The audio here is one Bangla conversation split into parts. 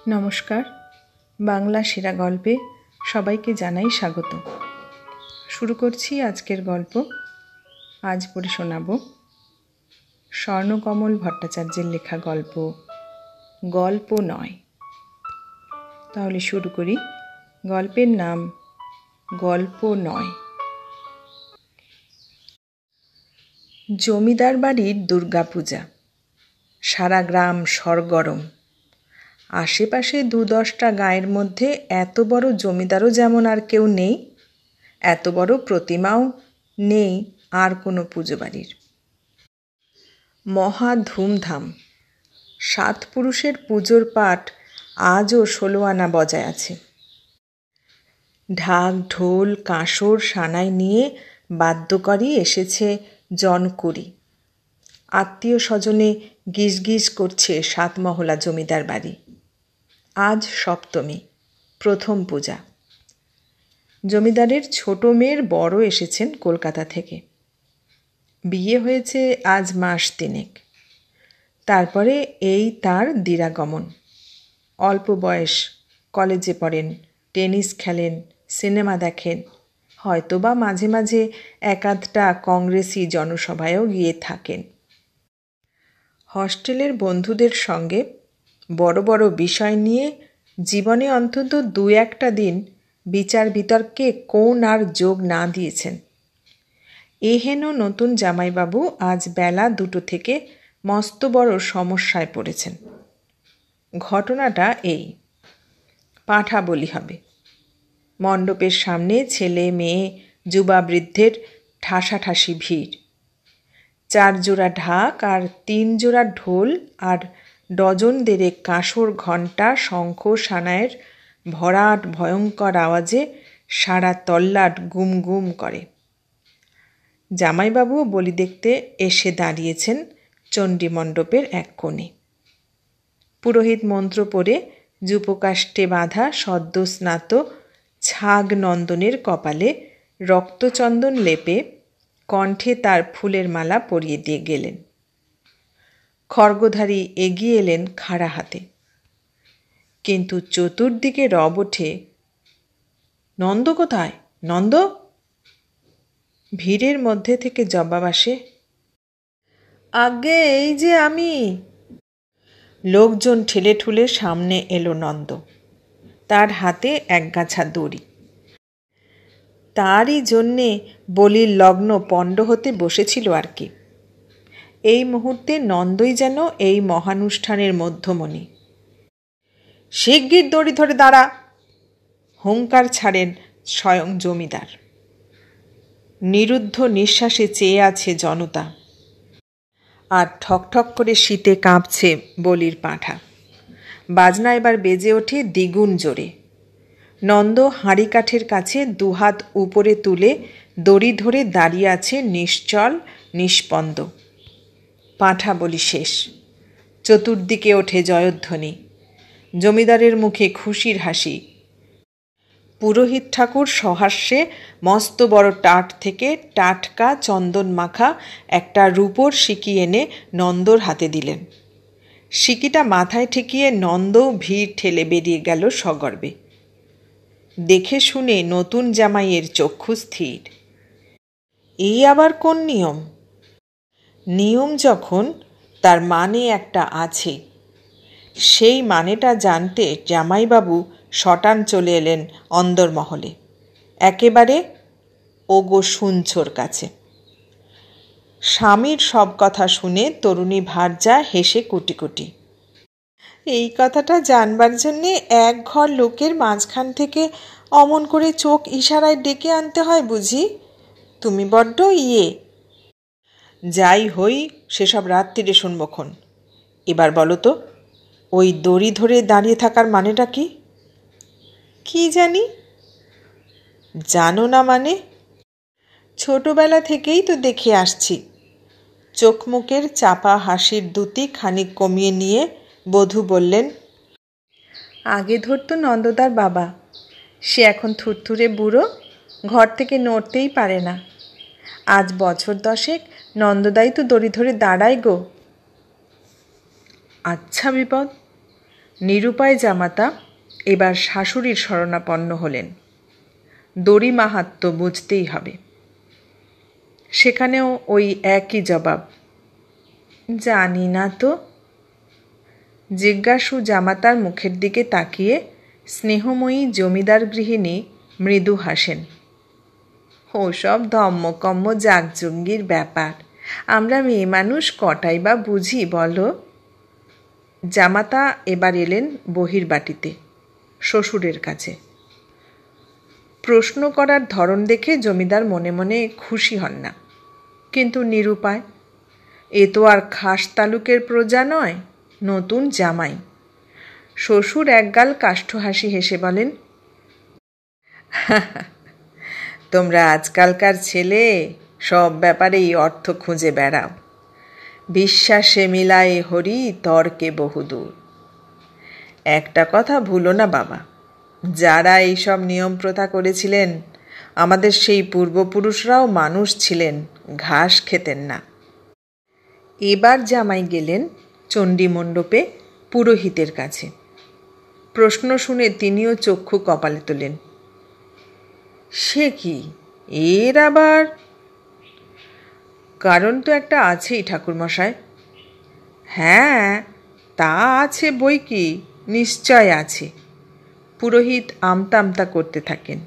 নমস্কার, বাংলা সেরা গল্পে সবাইকে জানাই স্বাগত। শুরু করছি আজকের গল্প। আজ পড়ে শোনাব স্বর্ণকমল ভট্টাচার্যের লেখা গল্প গল্প নয়। তাহলে শুরু করি। গল্পের নাম গল্প নয়। জমিদার বাড়ির দুর্গাপূজা। সারা গ্রাম সরগরম। আশেপাশে ২-১০টা গাঁয়ের মধ্যে এত বড় জমিদারও যেমন আর কেউ নেই, এত বড় প্রতিমাও নেই আর কোনো পুজো বাড়ির। মহা ধুমধাম। ৭ পুরুষের পুজোর পাঠ আজও ১৬ আনা বজায় আছে। ঢাক, ঢোল, কাঁসর, সানাই নিয়ে বাদ্যকরী এসেছে জনকুড়ি। আত্মীয় স্বজনে গিজগিজ করছে ৭ মহলা জমিদার বাড়ি। আজ সপ্তমী, প্রথম পূজা। জমিদারের ছোট মেয়ের বড় এসেছেন কলকাতা থেকে। বিয়ে হয়েছে আজ মাস ৩ তারপরে এই তার দিরাগমন। অল্প বয়স, কলেজে পড়েন, টেনিস খেলেন, সিনেমা দেখেন, হয়তোবা মাঝে মাঝে একাধটা কংগ্রেসি জনসভায়ও গিয়ে থাকেন। হস্টেলের বন্ধুদের সঙ্গে বড় বড় বিষয় নিয়ে জীবনে অন্তত ২-১টা দিন বিচার বিতর্কে কোন আর যোগ না দিয়েছেন। এহেন নতুন জামাইবাবু আজ বেলা ২টো থেকে মস্ত বড় সমস্যায় পড়েছেন। ঘটনাটা এই, পাঁঠা বলি হবে। মণ্ডপের সামনে ছেলে মেয়ে যুবা বৃদ্ধের ঠাসাঠাসি ভিড়। ৪ জোড়া ঢাক আর ৩ জোড়া ঢোল আর ডজন দেড়েক কাঁসর, ঘণ্টা, শঙ্খ, সানাইয়ের ভরাট ভয়ঙ্কর আওয়াজে সারা তল্লাট গুম গুম করে। জামাইবাবুও বলি দেখতে এসে দাঁড়িয়েছেন চণ্ডী মণ্ডপের এক কোণে। পুরোহিত মন্ত্র পড়ে যূপকাষ্ঠে বাঁধা সদ্য স্নাত ছাগ নন্দনের কপালে রক্তচন্দন লেপে কণ্ঠে তার ফুলের মালা পরিয়ে দিয়ে গেলেন। খড়গধারী এগিয়ে এলেন খাড়া হাতে। কিন্তু চতুর্দিকে রব ওঠে, নন্দ কোথায়, নন্দ? ভিড়ের মধ্যে থেকে জবাব আসে, আগে এই যে আমি। লোকজন ঠেলে ঠুলে সামনে এলো নন্দ। তার হাতে একগাছা দড়ি। তারই জন্যে বলির লগ্ন পণ্ড হতে বসেছিল আর কি। এই মুহূর্তে নন্দই যেন এই মহানুষ্ঠানের মধ্যমণি। শিগগির দড়ি ধরে দাঁড়া, হুঙ্কার ছাড়েন স্বয়ং জমিদার। নিরুদ্ধ নিঃশ্বাসে চেয়ে আছে জনতা। আর ঠকঠক করে শীতে কাঁপছে বলির পাঁঠা। বাজনা এবার বেজে ওঠে দ্বিগুণ জোরে। নন্দ হাঁড়ি কাঠের কাছে দুহাত উপরে তুলে দড়ি ধরে দাঁড়িয়ে আছে নিশ্চল, নিষ্পন্দ। পাঁঠা বলি শেষ। চতুর্দিকে ওঠে জয়ধ্বনি। জমিদারের মুখে খুশির হাসি। পুরোহিত ঠাকুর সহাস্যে মস্ত বড় টাট থেকে টাটকা চন্দন মাখা একটা রূপোর সিকি এনে নন্দর হাতে দিলেন। সিকিটা মাথায় ঠেকিয়ে নন্দও ভিড় ঠেলে বেরিয়ে গেল সগর্বে। দেখে শুনে নতুন জামাইয়ের চক্ষু স্থির। এই আবার কোন নিয়ম? নিয়ম যখন, তার মানে একটা আছে। সেই মানেটা জানতে জামাইবাবু শটান চলে এলেন অন্দরমহলে, একেবারে ওগো শুনছোর কাছে। স্বামীর সব কথা শুনে তরুণী ভার্যা হেসে কুটি কুটি। এই কথাটা জানবার জন্যে এক ঘর লোকের মাঝখান থেকে অমন করে চোখ ইশারায় ডেকে আনতে হয় বুঝি? তুমি বড্ড ইয়ে। যাই হই সেসব রাত্রিরে শুনবক্ষণ। এবার বলো তো, ওই দড়ি ধরে দাঁড়িয়ে থাকার মানেটা কি? কি জানি। জানো না মানে? ছোটবেলা থেকেই তো দেখে আসছি। চোখ মুখের চাপা হাসির দ্যুতি খানিক কমিয়ে নিয়ে বধূ বললেন, আগে ধরতো নন্দদার বাবা, সে এখন থুরথুরে বুড়ো, ঘর থেকে নড়তেই পারে না। আজ বছর 10 নন্দদাই তো দড়ি ধরে দাঁড়ায় গো। আচ্ছা বিপদ, নিরুপায় জামাতা এবার শাশুড়ির শরণাপন্ন হলেন। দড়ি মাহাত্ম্য বুঝতেই হবে। সেখানেও ওই একই জবাব, জানি না তো। জিজ্ঞাসু জামাতার মুখের দিকে তাকিয়ে স্নেহময়ী জমিদার গৃহিণী মৃদু হাসেন। ওসব ধম্মকম্ম জাগজঙ্গির ব্যাপার, আমরা মেয়ে মানুষ কটাই বা বুঝি বলো। জামাতা এবার এলেন বহির্বাটিতে, শ্বশুরের কাছে। প্রশ্ন করার ধরন দেখে জমিদার মনে মনে খুশি হন না, কিন্তু নিরুপায়। এ তো আর খাস তালুকের প্রজা নয়, নতুন জামাই। শ্বশুর একগাল কাষ্ঠ হাসি হেসে বলেন, তোমরা আজকালকার ছেলে সব ব্যাপারেই অর্থ খুঁজে বেড়াও। বিশ্বাসে মিলায়ে হরি, তর্কে বহুদূর। একটা কথা ভুলো না বাবা, যারা এইসব নিয়ম প্রথা করেছিলেন আমাদের সেই পূর্বপুরুষরাও মানুষ ছিলেন, ঘাস খেতেন না। এবার জামাই গেলেন চণ্ডীমণ্ডপে পুরোহিতের কাছে। প্রশ্ন শুনে তিনিও চক্ষু কপালে তোলেন। সে কি, এর আবার? কারণ তো একটা আছেই ঠাকুরমশাই। হ্যাঁ, তা আছে বই কি, নিশ্চয় আছে। পুরোহিত আমতা আমতা করতে থাকেন।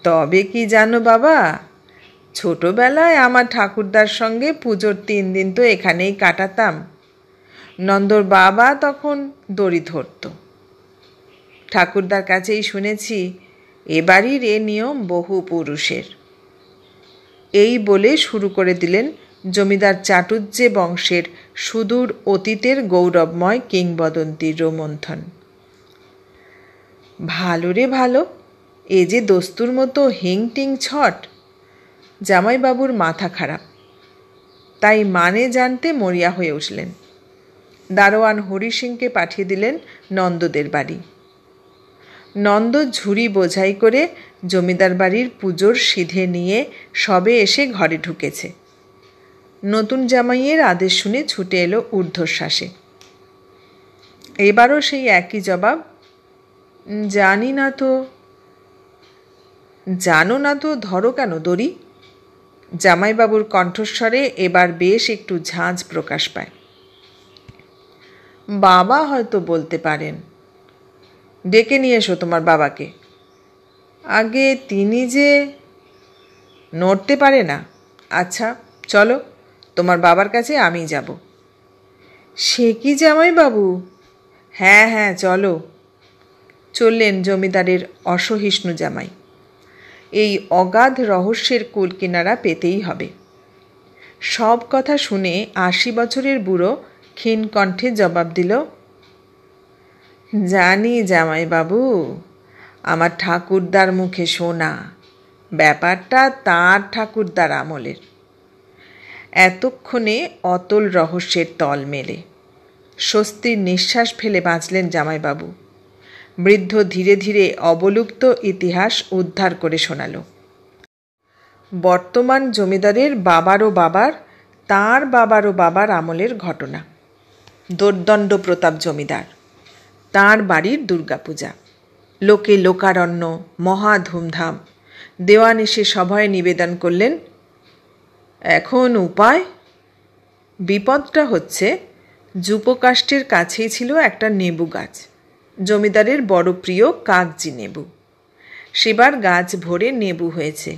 তবে কি জানো বাবা, ছোটবেলায় আমার ঠাকুরদার সঙ্গে পুজোর 3 দিন তো এখানেই কাটাতাম। নন্দর বাবা তখন দড়ি ধরত। ঠাকুরদার কাছেই শুনেছি এ বাড়ির এ নিয়ম বহু পুরুষের। এই বলে শুরু করে দিলেন জমিদার চাটুজ্জে বংশের সুদূর অতীতের গৌরবময় কিংবদন্তির রোমন্থন। ভালো রে ভালো, এ যে দস্তুর মতো হিংটিং ছট। জামাইবাবুর মাথা খারাপ, তাই মানে জানতে মরিয়া হয়ে উঠলেন। দারোয়ান হরি সিংকে পাঠিয়ে দিলেন নন্দদের বাড়ি। নন্দ ঝুড়ি বোঝাই করে জমিদার বাড়ির পুজোর সিধে নিয়ে সবে এসে ঘরে ঢুকেছে। নতুন জামাইয়ের আদেশ শুনে ছুটে এলো ঊর্ধ্বশ্বাসে। এবারও সেই একই জবাব, জানি না তো। জানো না তো ধরো কেন দড়ি? জামাইবাবুর কণ্ঠস্বরে এবার বেশ একটু ঝাঁঝ প্রকাশ পায়। বাবা হয়তো বলতে পারেন। ডেকে নিয়ে এসো তোমার বাবাকে। আগে তিনি যে নড়তে পারে না। আচ্ছা চলো, তোমার বাবার কাছে আমি যাব। সে কি জামাইবাবু? হ্যাঁ হ্যাঁ চলো। চললেন জমিদারের অসহিষ্ণু জামাই। এই অগাধ রহস্যের কুল কিনারা পেতেই হবে। সব কথা শুনে 80 বছরের বুড়ো ক্ষীণ কণ্ঠে জবাব দিল, জানি জামাইবাবু, আমার ঠাকুরদার মুখে শোনা। ব্যাপারটা তাঁর ঠাকুরদার আমলের। এতক্ষণে অতল রহস্যের তল মেলে। স্বস্তির নিঃশ্বাস ফেলে বাঁচলেন জামাইবাবু। বৃদ্ধ ধীরে ধীরে অবলুপ্ত ইতিহাস উদ্ধার করে শোনাল। বর্তমান জমিদারের বাবারও বাবার, তাঁর বাবারও বাবার আমলের ঘটনা। দোর্দণ্ড প্রতাপ জমিদার, তাঁর বাড়ির দুর্গাপূজা। লোকে লোকারণ্য, মহা ধুমধাম। দেওয়ান এসে সভায় নিবেদন করলেন, এখন উপায়? বিপদটা হচ্ছে, যূপকাষ্ঠের কাছেই ছিল একটা নেবু গাছ, জমিদারের বড় প্রিয় কাগজি নেবু। সেবার গাছ ভরে নেবু হয়েছে,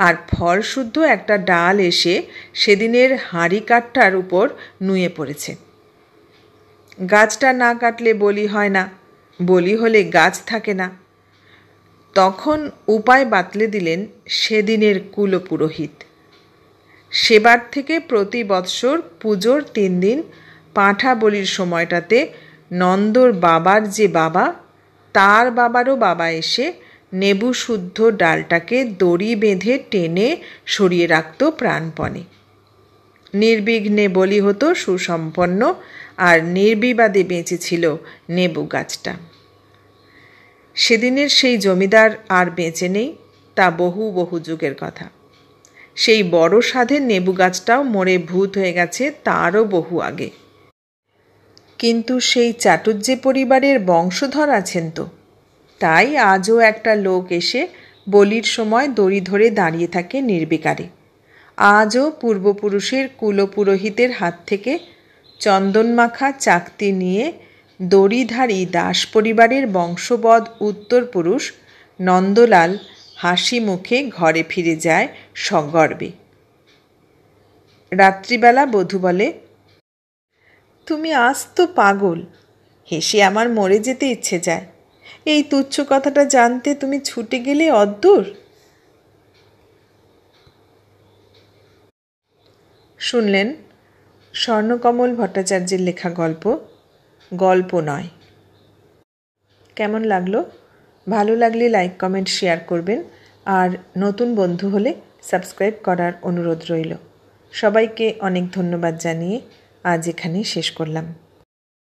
আর ফল শুদ্ধ একটা ডাল এসে সেদিনের হাঁড়ি কাঠটার উপর নুয়ে পড়েছে। গাছটা না কাটলে বলি হয় না, বলি হলে গাছ থাকে না। তখন উপায় বাতলে দিলেন সেদিনের কুলপুরোহিত। সেবার থেকে প্রতি বৎসর পুজোর 3 দিন পাঁঠা বলির সময়টাতে নন্দর বাবার যে বাবা, তার বাবারও বাবা এসে নেবু শুদ্ধ ডালটাকে দড়ি বেঁধে টেনে সরিয়ে রাখত প্রাণপণে। নির্বিঘ্নে বলি হতো সুসম্পন্ন, আর নির্বিবাদে বেঁচেছিল নেবু গাছটা। সেদিনের সেই জমিদার আর বেঁচে নেই, তা বহু বহু যুগের কথা। সেই বড় সাধের নেবু গাছটাও মরে ভূত হয়ে গেছে তারও বহু আগে। কিন্তু সেই চাটুজ্জে পরিবারের বংশধর আছেন তো, তাই আজও একটা লোক এসে বলির সময় দড়ি ধরে দাঁড়িয়ে থাকে নির্বিকারে। আজও পূর্বপুরুষের কুলপুরোহিতের হাত থেকে চন্দনমাখা চাকতি নিয়ে দড়িধারী দাস পরিবারের বংশবদ উত্তর পুরুষ নন্দলাল হাসি মুখে ঘরে ফিরে যায় সগর্বে। রাত্রিবেলা বধূ বলে, তুমি আস্ত পাগল, হেসে আমার মরে যেতে ইচ্ছে যায়। এই তুচ্ছ কথাটা জানতে তুমি ছুটে গেলে অদ্দূর। শুনলেন স্বর্ণকমল ভট্টাচার্যের লেখা গল্প, গল্প নয়। কেমন লাগলো? ভালো লাগলে লাইক, কমেন্ট, শেয়ার করবেন। আর নতুন বন্ধু হলে সাবস্ক্রাইব করার অনুরোধ রইল। সবাইকে অনেক ধন্যবাদ জানিয়ে আজ এখানেই শেষ করলাম।